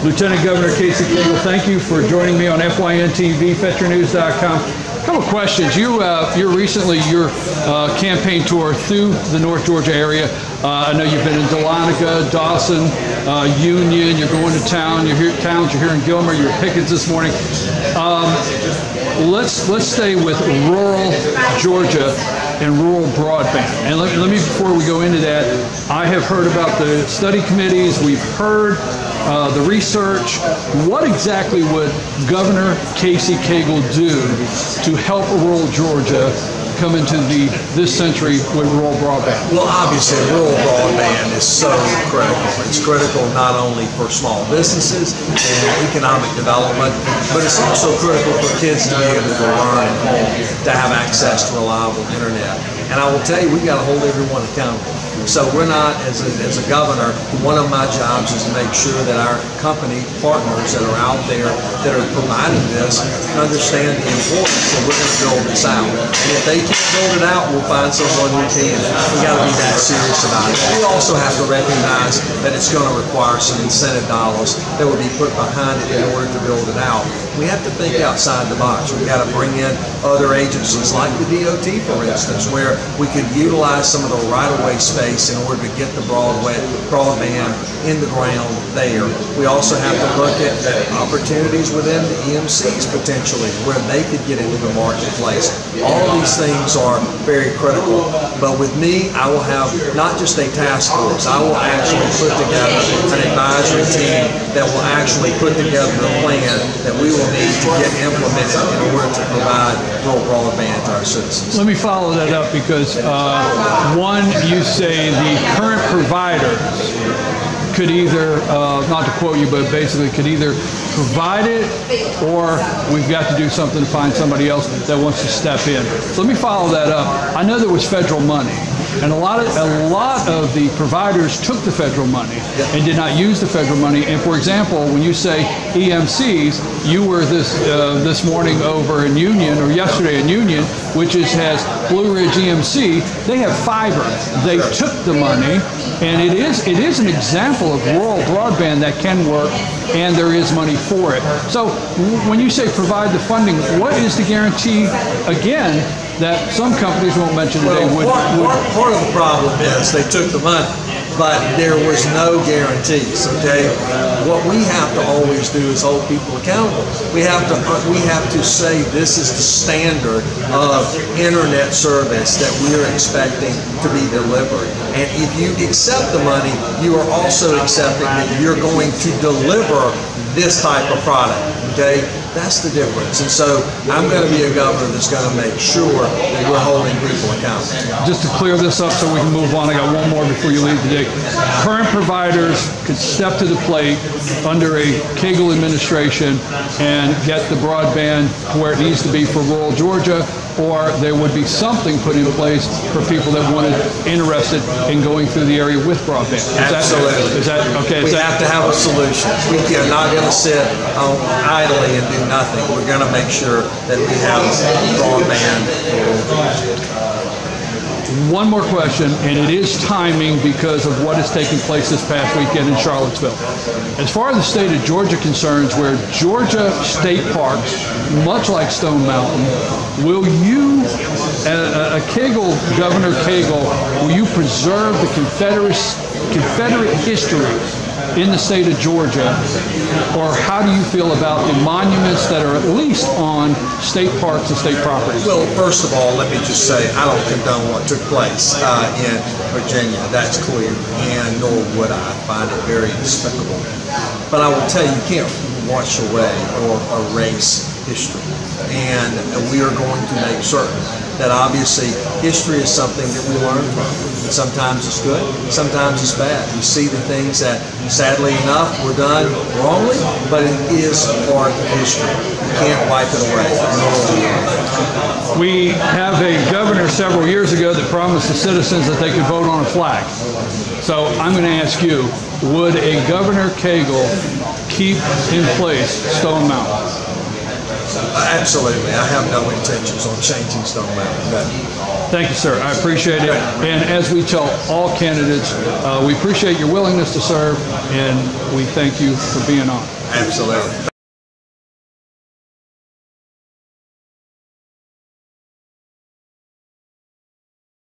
Lieutenant Governor Casey Cagle, thank you for joining me on FYNTV, FetcherNews.com. A couple of questions. You're recently your campaign tour through the North Georgia area. I know you've been in Dahlonega, Dawson, Union. You're going to town. You're here in Gilmer. You're at Pickens this morning. Let's stay with rural Georgia and rural broadband. And let me, before we go into that, I have heard about the study committees. We've heard the research. What exactly would Governor Casey Cagle do to help rural Georgia come into this century with rural broadband? Well, obviously, rural broadband is so critical. It's critical not only for small businesses and economic development, but it's also critical for kids to be able to learn at home, to have access to reliable internet. And I will tell you, we've got to hold everyone accountable. So we're not, as a governor, one of my jobs is to make sure that our company partners that are out there that are providing this understand the importance that we're going to build this out. And if they can't build it out, we'll find someone who can. We got to be that serious about it. We also have to recognize that it's going to require some incentive dollars that will be put behind it in order to build it out. We have to think outside the box. We've got to bring in other agencies like the DOT, for instance, where we could utilize some of the right-of-way space in order to get the broadband in the ground there. We also have to look at opportunities within the EMCs potentially where they could get into the marketplace. All these things are very critical. But with me, I will have not just a task force. I will actually put together an advisory team that will actually put together a plan that we will need to get implemented in order to provide rural broadband to our citizens. Let me follow that up because one, you say the current providers could either, not to quote you, but basically could either provide it or we've got to do something to find somebody else that wants to step in. So let me follow that up. I know there was federal money. And a lot of the providers took the federal money and did not use the federal money. And for example, when you say EMCs, you were this morning over in Union, or yesterday in Union, which has Blue Ridge EMC. They have fiber. They took the money, and it is an example of rural broadband that can work, and there is money for it. So when you say provide the funding, what is the guarantee, again, that some companies won't mention today part of the problem is they took the money, but there was no guarantees, okay? What we have to always do is hold people accountable. We have to say this is the standard of internet service that we are expecting to be delivered. And if you accept the money, you are also accepting that you're going to deliver this type of product, okay? That's the difference. And so I'm going to be a governor that's going to make sure that we're holding people accountable. Just to clear this up so we can move on, I got one more before you leave today. Current providers could step to the plate under a Cagle administration and get the broadband to where it needs to be for rural Georgia, or there would be something put in place for people that wanted interested in going through the area with broadband. Absolutely. Is that okay? We have to have a solution. We are not going to sit idly and do nothing. We're going to make sure that we have broadband. One more question, and it is timing because of what has taken place this past weekend in Charlottesville. As far as the state of Georgia concerns, where Georgia state parks, much like Stone Mountain, will you, Governor Cagle, will you preserve the Confederate history in the state of Georgia, or how do you feel about the monuments that are at least on state parks and state properties? Well, first of all, let me just say I don't condone what took place in Virginia. That's clear, and nor would I find it very despicable. But I will tell you, you can't wash away or erase history, and we are going to make certain that obviously history is something that we learn from. And sometimes it's good, sometimes it's bad. We see the things that, sadly enough, were done wrongly, but it is part of history. You can't wipe it away. We have a governor several years ago that promised the citizens that they could vote on a flag. So I'm going to ask you, would a Governor Cagle keep in place Stone Mountain? Absolutely. I have no intentions on changing Stone Mountain. No. Thank you, sir. I appreciate it. And as we tell all candidates, we appreciate your willingness to serve, and we thank you for being on. Absolutely.